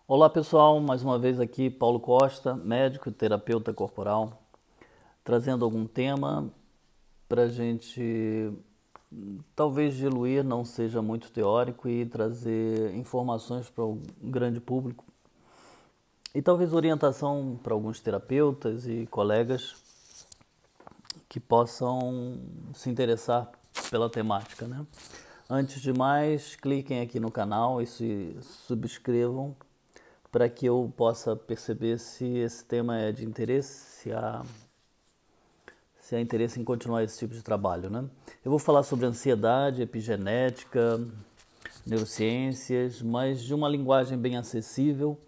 Olá pessoal, mais uma vez aqui Paulo Costa, médico e terapeuta corporal, trazendo algum tema para a gente talvez diluir, não seja muito teórico e trazer informações para o grande público e talvez orientação para alguns terapeutas e colegas que possam se interessar pela temática, né? Antes de mais, cliquem aqui no canal e se subscrevam para que eu possa perceber se esse tema é de interesse, se há interesse em continuar esse tipo de trabalho, né? Eu vou falar sobre ansiedade, epigenética, neurociências, mas de uma linguagem bem acessível.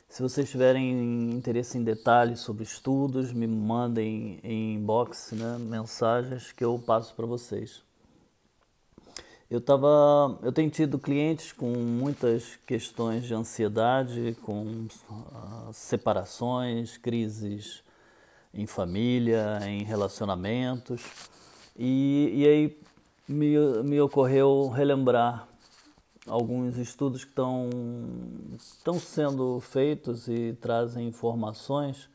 Se vocês tiverem interesse em detalhes sobre estudos, me mandem em inbox, né, mensagens que eu passo para vocês. Eu tenho tido clientes com muitas questões de ansiedade, com separações, crises em família, em relacionamentos, e aí me ocorreu relembrar alguns estudos que estão sendo feitos e trazem informações,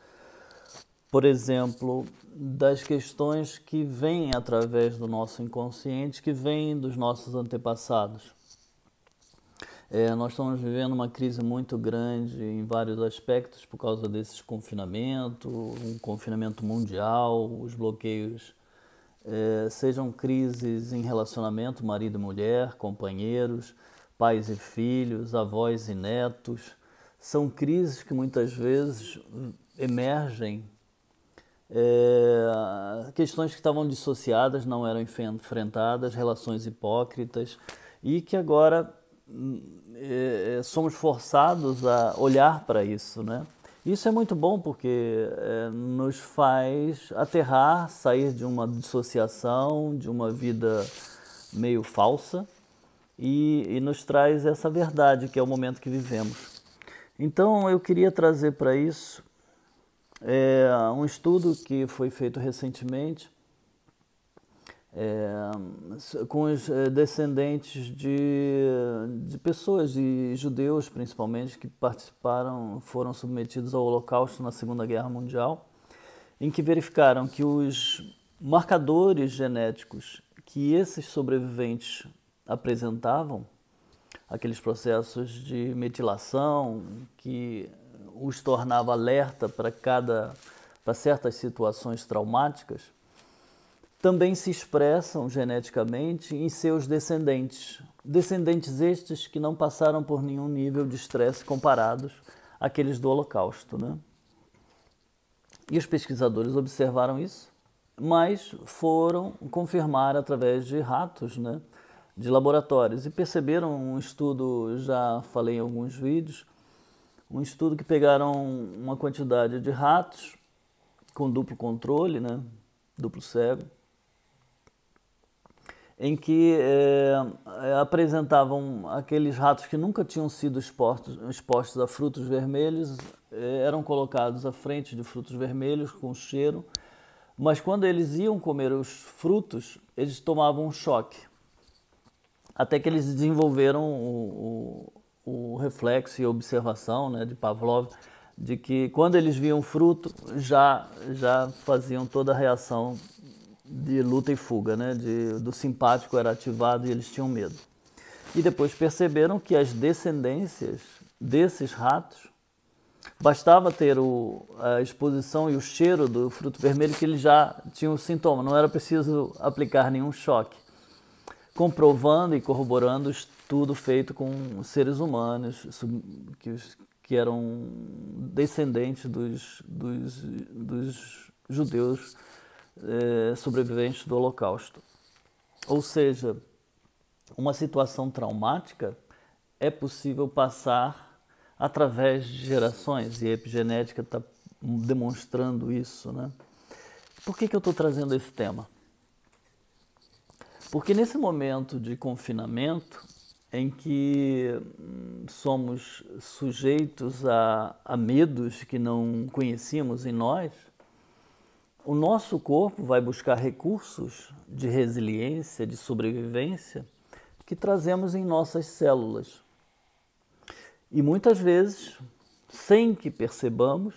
por exemplo, das questões que vêm através do nosso inconsciente, que vêm dos nossos antepassados. Nós estamos vivendo uma crise muito grande em vários aspectos por causa desse confinamento, um confinamento mundial, os bloqueios, sejam crises em relacionamento, marido e mulher, companheiros, pais e filhos, avós e netos. São crises que muitas vezes emergem, questões que estavam dissociadas, não eram enfrentadas, relações hipócritas, e que agora somos forçados a olhar para isso, né? Isso é muito bom porque nos faz aterrar, sair de uma dissociação, de uma vida meio falsa e nos traz essa verdade que é o momento que vivemos. Então eu queria trazer para isso um estudo que foi feito recentemente com os descendentes de pessoas, de judeus principalmente, que participaram, foram submetidos ao Holocausto na Segunda Guerra Mundial, em que verificaram que os marcadores genéticos que esses sobreviventes apresentavam, aqueles processos de metilação que os tornava alerta para certas situações traumáticas, também se expressam geneticamente em seus descendentes. Descendentes estes que não passaram por nenhum nível de estresse comparados àqueles do Holocausto, né? E os pesquisadores observaram isso, mas foram confirmar através de ratos, né, de laboratórios, e perceberam um estudo, já falei em alguns vídeos, um estudo que pegaram uma quantidade de ratos com duplo controle, né, duplo cego, em que apresentavam aqueles ratos que nunca tinham sido expostos a frutos vermelhos, eram colocados à frente de frutos vermelhos com cheiro, mas quando eles iam comer os frutos, eles tomavam um choque, até que eles desenvolveram o reflexo e a observação, né, de Pavlov, de que quando eles viam fruto, já faziam toda a reação de luta e fuga, né? Do simpático era ativado e eles tinham medo. E depois perceberam que as descendências desses ratos, bastava ter a exposição e o cheiro do fruto vermelho que eles já tinham sintoma, não era preciso aplicar nenhum choque. Comprovando e corroborando o estudo feito com seres humanos que eram descendentes dos judeus sobreviventes do Holocausto. Ou seja, uma situação traumática é possível passar através de gerações, e a epigenética está demonstrando isso, né? Por que eu estou trazendo esse tema? Porque nesse momento de confinamento, em que somos sujeitos a medos que não conhecíamos em nós, o nosso corpo vai buscar recursos de resiliência, de sobrevivência, que trazemos em nossas células. E muitas vezes, sem que percebamos,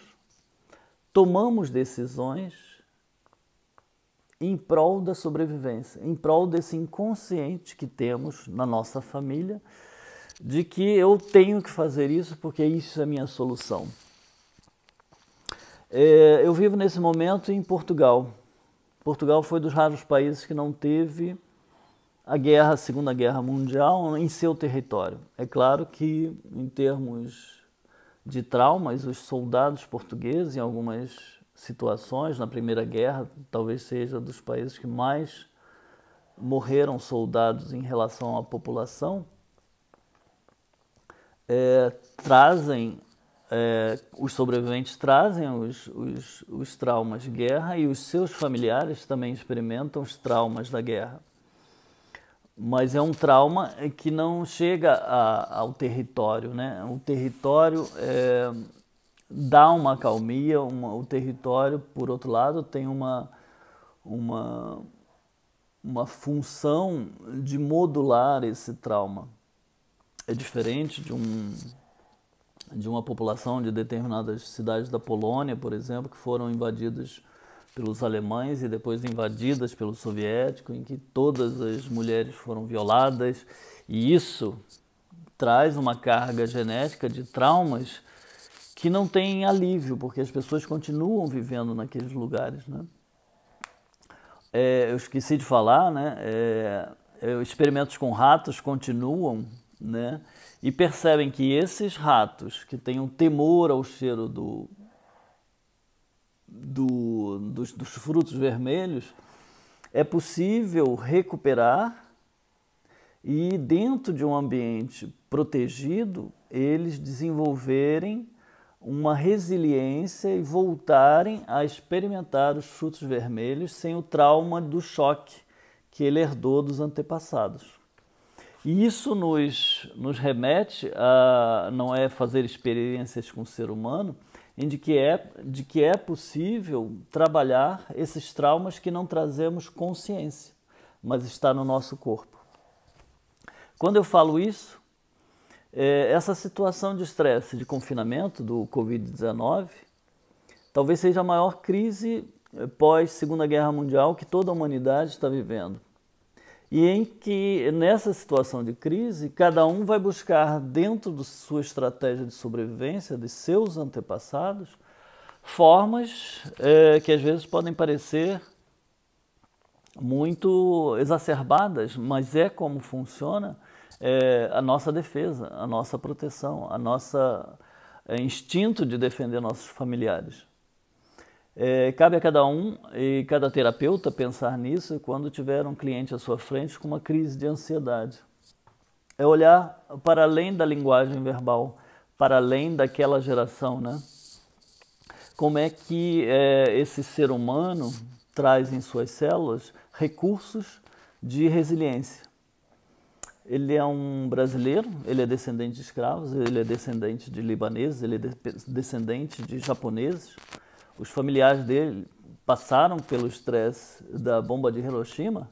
tomamos decisões em prol da sobrevivência, em prol desse inconsciente que temos na nossa família, de que eu tenho que fazer isso porque isso é a minha solução. Eu vivo nesse momento em Portugal. Portugal foi dos raros países que não teve a Segunda Guerra Mundial em seu território. É claro que, em termos de traumas, os soldados portugueses, em algumas situações, na Primeira Guerra, talvez seja dos países que mais morreram soldados em relação à população, os sobreviventes trazem os traumas de guerra e os seus familiares também experimentam os traumas da guerra. Mas é um trauma que não chega ao território, né? O território dá uma acalmia, o território, por outro lado, tem uma função de modular esse trauma. É diferente de uma população de determinadas cidades da Polônia, por exemplo, que foram invadidas pelos alemães e depois invadidas pelo soviético, em que todas as mulheres foram violadas, e isso traz uma carga genética de traumas que não tem alívio, porque as pessoas continuam vivendo naqueles lugares, né? Eu esqueci de falar, né? Experimentos com ratos continuam, né? E percebem que esses ratos que têm um temor ao cheiro dos frutos vermelhos, é possível recuperar e, dentro de um ambiente protegido, eles desenvolverem uma resiliência e voltarem a experimentar os frutos vermelhos sem o trauma do choque que ele herdou dos antepassados. E isso nos remete a não é fazer experiências com o ser humano, de que é possível trabalhar esses traumas que não trazemos consciência, mas está no nosso corpo. Quando eu falo isso, essa situação de estresse, de confinamento do Covid-19, talvez seja a maior crise pós-Segunda Guerra Mundial que toda a humanidade está vivendo. E em que, nessa situação de crise, cada um vai buscar, dentro de sua estratégia de sobrevivência, de seus antepassados, formas que às vezes podem parecer muito exacerbadas, mas é como funciona a nossa defesa, a nossa proteção, a nossa instinto de defender nossos familiares. Cabe a cada um e cada terapeuta pensar nisso quando tiver um cliente à sua frente com uma crise de ansiedade. É olhar para além da linguagem verbal, para além daquela geração, né? Como é que esse ser humano traz em suas células recursos de resiliência. Ele é um brasileiro, ele é descendente de escravos, ele é descendente de libaneses, ele é descendente de japoneses. Os familiares dele passaram pelo estresse da bomba de Hiroshima,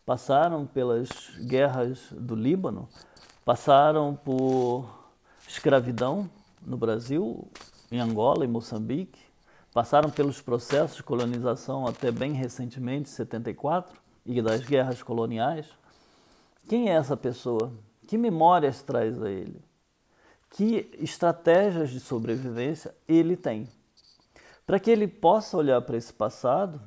passaram pelas guerras do Líbano, passaram por escravidão no Brasil, em Angola, em Moçambique, passaram pelos processos de colonização até bem recentemente, 74, e das guerras coloniais. Quem é essa pessoa? Que memórias traz a ele? Que estratégias de sobrevivência ele tem? Para que ele possa olhar para esse passado,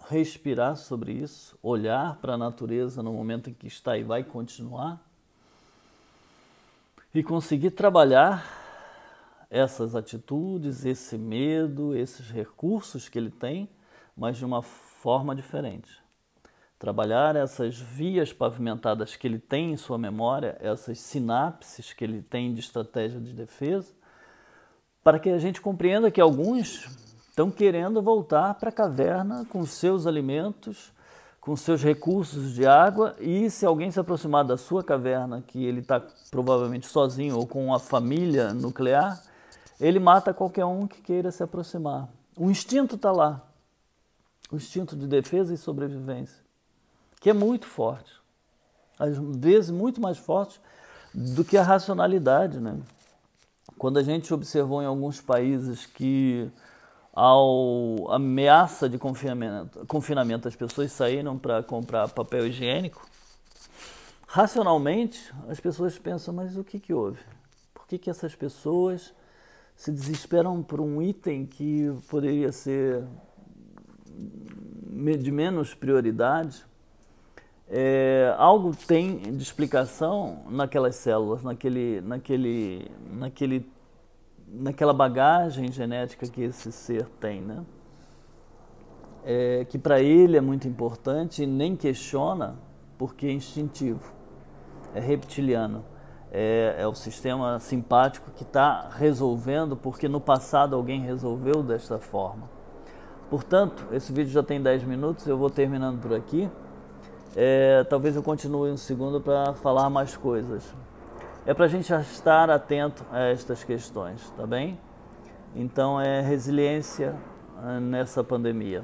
respirar sobre isso, olhar para a natureza no momento em que está e vai continuar, e conseguir trabalhar essas atitudes, esse medo, esses recursos que ele tem, mas de uma forma diferente. Trabalhar essas vias pavimentadas que ele tem em sua memória, essas sinapses que ele tem de estratégia de defesa, para que a gente compreenda que alguns estão querendo voltar para a caverna com seus alimentos, com seus recursos de água, e se alguém se aproximar da sua caverna, que ele está provavelmente sozinho ou com a família nuclear, ele mata qualquer um que queira se aproximar. O instinto está lá, o instinto de defesa e sobrevivência, que é muito forte, às vezes muito mais forte do que a racionalidade, né? Quando a gente observou em alguns países que ao ameaça de confinamento as pessoas saíram para comprar papel higiênico, racionalmente as pessoas pensam, mas o que houve? Por que essas pessoas se desesperam por um item que poderia ser de menos prioridade? Algo tem de explicação naquelas células, naquela bagagem genética que esse ser tem, né? Que para ele é muito importante e nem questiona porque é instintivo, é reptiliano. É o sistema simpático que está resolvendo porque no passado alguém resolveu desta forma. Portanto, esse vídeo já tem 10 minutos, eu vou terminando por aqui. Talvez eu continue um segundo para falar mais coisas. É para a gente estar atento a estas questões, tá bem? Então é resiliência nessa pandemia.